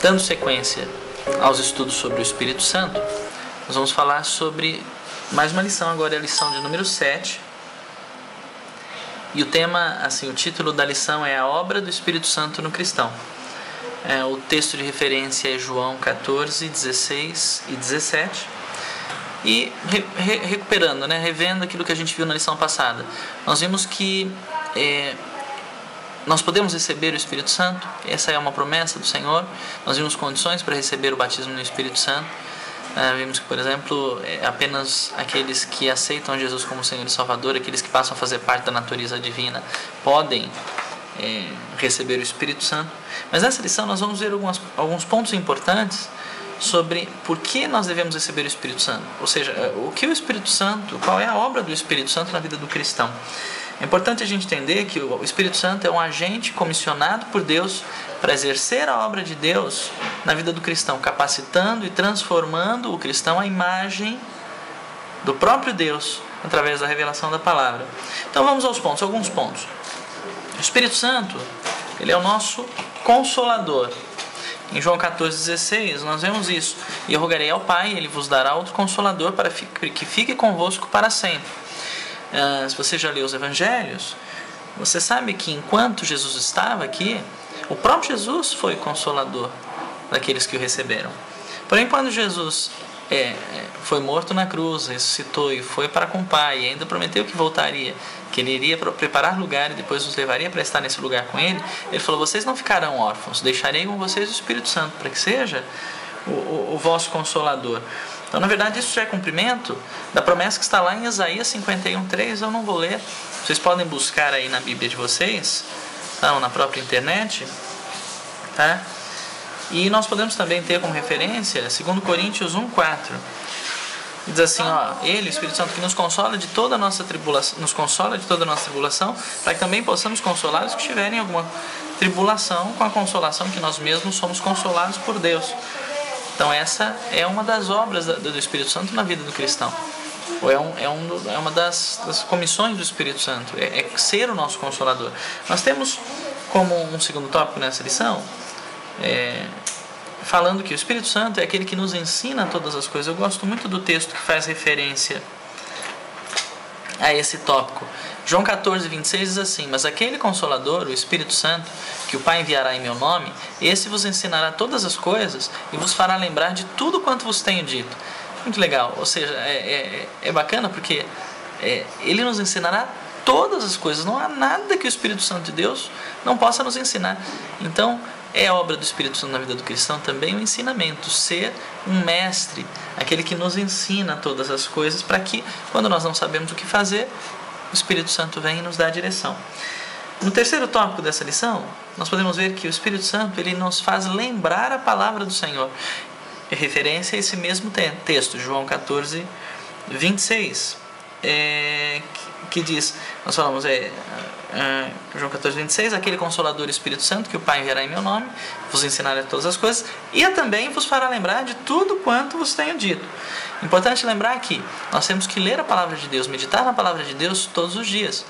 Dando sequência aos estudos sobre o Espírito Santo, nós vamos falar sobre mais uma lição, agora é a lição de número 7. E o tema, assim, o título da lição é A Obra do Espírito Santo no Cristão. O texto de referência é João 14, 16 e 17. E recuperando, revendo aquilo que a gente viu na lição passada, nós vimos que nós podemos receber o Espírito Santo. Essa é uma promessa do Senhor. Nós vimos condições para receber o batismo no Espírito Santo. Vimos que, por exemplo, apenas aqueles que aceitam Jesus como Senhor e Salvador, aqueles que passam a fazer parte da natureza divina, podem receber o Espírito Santo. Mas nessa lição nós vamos ver alguns pontos importantes sobre por que nós devemos receber o Espírito Santo. Ou seja, o que o Espírito Santo, qual é a obra do Espírito Santo na vida do cristão. É importante a gente entender que o Espírito Santo é um agente comissionado por Deus para exercer a obra de Deus na vida do cristão, capacitando e transformando o cristão à imagem do próprio Deus através da revelação da palavra. Então vamos aos pontos, alguns pontos. O Espírito Santo, ele é o nosso Consolador. Em João 14,16 nós vemos isso. E eu rogarei ao Pai, Ele vos dará outro Consolador para que fique convosco para sempre. Se você já leu os Evangelhos, você sabe que enquanto Jesus estava aqui, o próprio Jesus foi Consolador daqueles que o receberam. Porém, quando Jesus foi morto na cruz, ressuscitou e foi para com o Pai, e ainda prometeu que voltaria, que Ele iria preparar lugar e depois nos levaria para estar nesse lugar com Ele, Ele falou: vocês não ficarão órfãos, deixarei com vocês o Espírito Santo, para que seja o vosso Consolador. Então, na verdade, isso já é cumprimento da promessa que está lá em Isaías 51:3. Eu não vou ler, vocês podem buscar aí na Bíblia de vocês, ou na própria internet, tá? E nós podemos também ter como referência 2 Coríntios 1:4. Diz assim, Ele, o Espírito Santo, que nos consola de toda a nossa tribulação, para que também possamos consolar os que tiverem alguma tribulação com a consolação que nós mesmos somos consolados por Deus. Então essa é uma das obras do Espírito Santo na vida do cristão. É uma das comissões do Espírito Santo, é ser o nosso Consolador. Nós temos como um segundo tópico nessa lição, falando que o Espírito Santo é aquele que nos ensina todas as coisas. Eu gosto muito do texto que faz referência a esse tópico. João 14:26 diz assim: mas aquele Consolador, o Espírito Santo, que o Pai enviará em meu nome, esse vos ensinará todas as coisas e vos fará lembrar de tudo quanto vos tenho dito. Muito legal, ou seja, é bacana porque Ele nos ensinará todas as coisas. Não há nada que o Espírito Santo de Deus não possa nos ensinar. Então, é obra do Espírito Santo na vida do cristão também o ensinamento, ser um mestre, aquele que nos ensina todas as coisas, para que, quando nós não sabemos o que fazer, o Espírito Santo vem e nos dá a direção. No terceiro tópico dessa lição, nós podemos ver que o Espírito Santo, ele nos faz lembrar a palavra do Senhor. É referência a esse mesmo texto, João 14:26, que diz, nós falamos, João 14:26, aquele Consolador Espírito Santo que o Pai enviará em meu nome, vos ensinará todas as coisas e também vos fará lembrar de tudo quanto vos tenho dito. Importante lembrar que nós temos que ler a palavra de Deus, meditar na palavra de Deus todos os dias,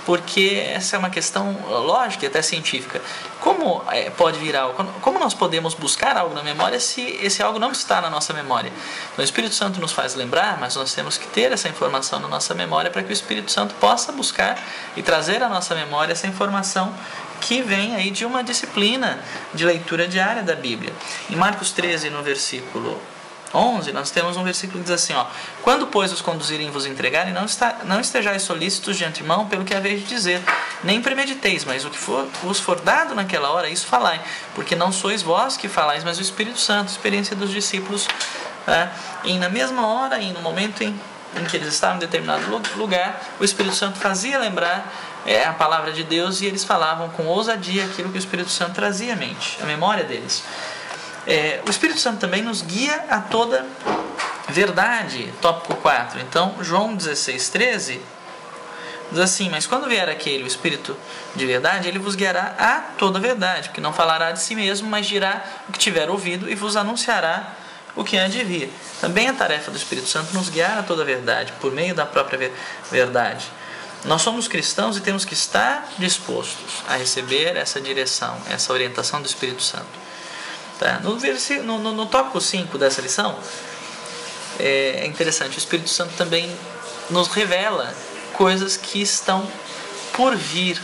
porque essa é uma questão lógica e até científica. Como pode vir algo? Como nós podemos buscar algo na memória se esse algo não está na nossa memória? Então, o Espírito Santo nos faz lembrar, mas nós temos que ter essa informação na nossa memória para que o Espírito Santo possa buscar e trazer à nossa memória essa informação que vem aí de uma disciplina de leitura diária da Bíblia. Em Marcos 13, no versículo 11, nós temos um versículo que diz assim, quando, pois, os conduzirem e vos entregarem, não estejais solícitos de antemão pelo que haveis de dizer, nem premediteis, mas o que vos for dado naquela hora, isso falai, porque não sois vós que falais, mas o Espírito Santo. Experiência dos discípulos, e na mesma hora e no momento em que eles estavam em determinado lugar, o Espírito Santo fazia lembrar a palavra de Deus, e eles falavam com ousadia aquilo que o Espírito Santo trazia à mente, a memória deles. O Espírito Santo também nos guia a toda verdade, tópico 4. Então, João 16:13 diz assim, mas quando vier aquele, o Espírito de verdade, ele vos guiará a toda verdade, porque não falará de si mesmo, mas dirá o que tiver ouvido e vos anunciará o que há de vir. Também a tarefa do Espírito Santo nos guiar a toda verdade, por meio da própria verdade. Nós somos cristãos e temos que estar dispostos a receber essa direção, essa orientação do Espírito Santo. Tá? No tópico 5 dessa lição, é interessante, o Espírito Santo também nos revela coisas que estão por vir,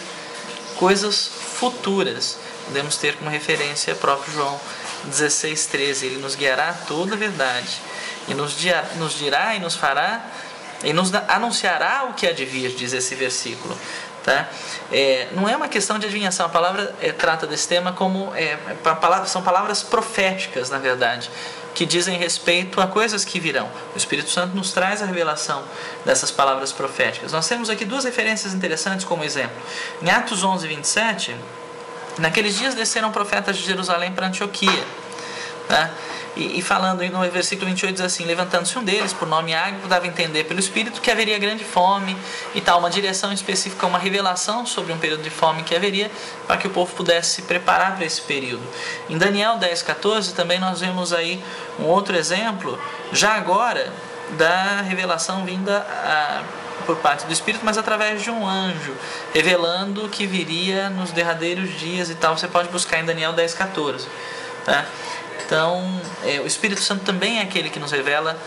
coisas futuras. Podemos ter como referência o próprio João 16,13. Ele nos guiará a toda a verdade, e nos dirá e nos fará, e nos anunciará o que há de vir, diz esse versículo. Tá? Não é uma questão de adivinhação. A palavra trata desse tema como são palavras proféticas, na verdade, que dizem respeito a coisas que virão. O Espírito Santo nos traz a revelação dessas palavras proféticas. Nós temos aqui duas referências interessantes como exemplo. Em Atos 11, 27, naqueles dias desceram profetas de Jerusalém para Antioquia. Tá? E falando no versículo 28 diz assim: levantando-se um deles, por nome Ágapo, dava a entender pelo Espírito que haveria grande fome e tal, uma direção específica, uma revelação sobre um período de fome que haveria, para que o povo pudesse se preparar para esse período. Em Daniel 10,14 também nós vemos aí um outro exemplo, já agora, da revelação vinda por parte do Espírito, mas através de um anjo, revelando o que viria nos derradeiros dias e tal. Você pode buscar em Daniel 10,14. Tá? Então, o Espírito Santo também é aquele que nos revela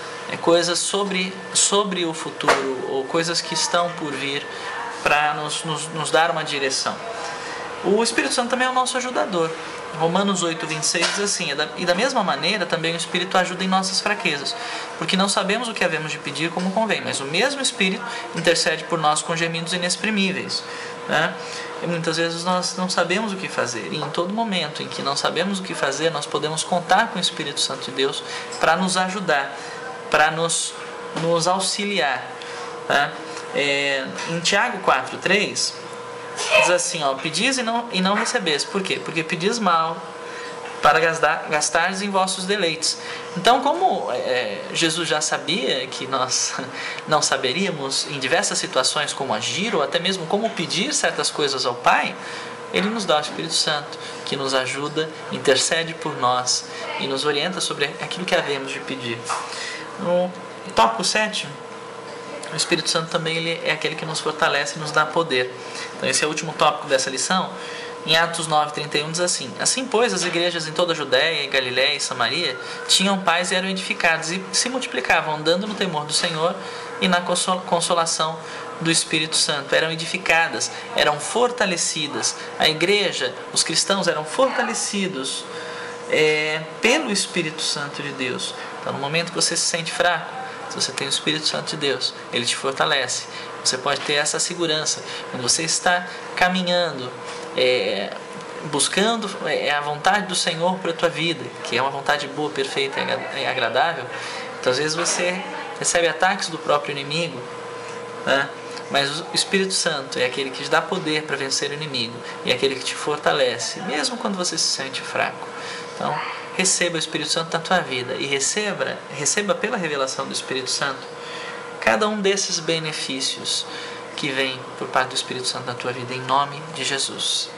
coisas sobre o futuro, ou coisas que estão por vir, para nos dar uma direção. O Espírito Santo também é o nosso ajudador. Romanos 8, 26 diz assim: e da mesma maneira também o Espírito ajuda em nossas fraquezas, porque não sabemos o que havemos de pedir como convém, mas o mesmo Espírito intercede por nós com gemidos inexprimíveis. Né? E muitas vezes nós não sabemos o que fazer, e em todo momento em que não sabemos o que fazer, nós podemos contar com o Espírito Santo de Deus para nos ajudar, para nos auxiliar. Tá? Em Tiago 4,3 diz assim: pedis e não recebes. Por quê? Porque pedis mal, para gastardes em vossos deleites. Então, como Jesus já sabia que nós não saberíamos em diversas situações como agir, ou até mesmo como pedir certas coisas ao Pai, Ele nos dá o Espírito Santo, que nos ajuda, intercede por nós e nos orienta sobre aquilo que havemos de pedir. No tópico 7, o Espírito Santo também ele é aquele que nos fortalece e nos dá poder. Então esse é o último tópico dessa lição. Em Atos 9:31 diz assim: assim pois as igrejas em toda a Judéia, Galiléia e Samaria tinham paz e eram edificadas e se multiplicavam, andando no temor do Senhor e na consolação do Espírito Santo. Eram edificadas, eram fortalecidas. A igreja, os cristãos eram fortalecidos pelo Espírito Santo de Deus. Então no momento que você se sente fraco, se você tem o Espírito Santo de Deus, Ele te fortalece. Você pode ter essa segurança. Quando você está caminhando, buscando a vontade do Senhor para a tua vida, que é uma vontade boa, perfeita e agradável, então às vezes você recebe ataques do próprio inimigo, né? Mas o Espírito Santo é aquele que te dá poder para vencer o inimigo, e é aquele que te fortalece, mesmo quando você se sente fraco. Então, receba o Espírito Santo na tua vida e receba pela revelação do Espírito Santo cada um desses benefícios que vem por parte do Espírito Santo na tua vida, em nome de Jesus.